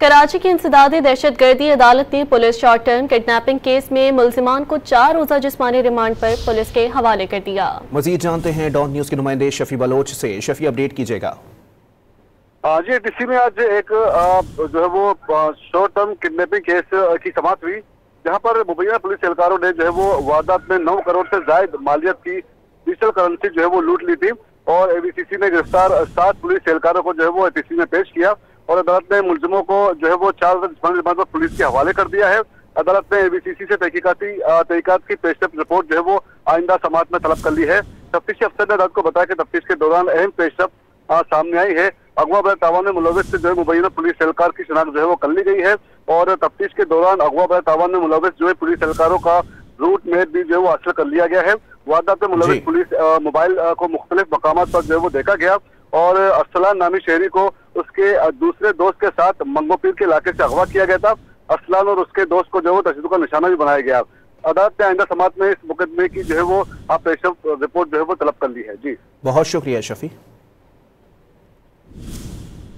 कराची की इंसदादी दहशतगर्दी अदालत ने police short term kidnapping case में मुल्जिमान को 4 रोजा जिस्मानी रिमांड पर पुलिस के हवाले कर दिया। मजीद जानते हैं डॉन न्यूज के नुमाइंदे शफी बलोच से। शफी, अपडेट कीजिएगा। जी, डीसी में आज एक जो है वो शॉर्ट टर्म किडनैपिंग केस की समाअत हुई, जहां पर मुबैना पुलिस एहलकारों ने जो है वो वारदात में 9 करोड़ से जायद मालियत की डिजिटल करेंसी जो है वो लूट ली थी और एबीसीसी ने गिरफ्तार 7 पुलिस एहलकारों को जो है वो एपीसी में पेश किया और अदालत ने मुलजिमों को जो है वो 4 जिस्मानी रिमांड पर पुलिस के हवाले कर दिया है। अदालत ने एबीसीसी से तहकीकात की पेशरफ रिपोर्ट जो है वो आइंदा समाअत में तलब कर ली है। तफ्तीशी अफसर ने अदालत को बताया कि तफ्तीश के दौरान अहम पेशरफ सामने आई है। अगवा बर तावान में मुलविस से जो है मुबैना पुलिस एहलकार की शिनाख्त जो है वो कर ली गई है और तफ्तीश के दौरान अगवा बर तावान में मुलविस जो है पुलिस एहलकारों का रूट मैप भी जो है वो हासिल कर लिया गया है। वारदात में मुलविस पुलिस मोबाइल को मुख्तलिफ मकामात पर जो है वो देखा गया और अरसलान नामी शहरी को उसके दूसरे दोस्त के साथ मंगोपीर के इलाके से अगवा किया गया था। अरसलान और उसके दोस्त को जो है वो तशद्दुद का निशाना भी बनाया गया। अदालत ने आइंदा समाअत में इस मुकदमे की जो है वो पेशरफ रिपोर्ट जो है वो तलब कर ली है। जी, बहुत शुक्रिया शफी।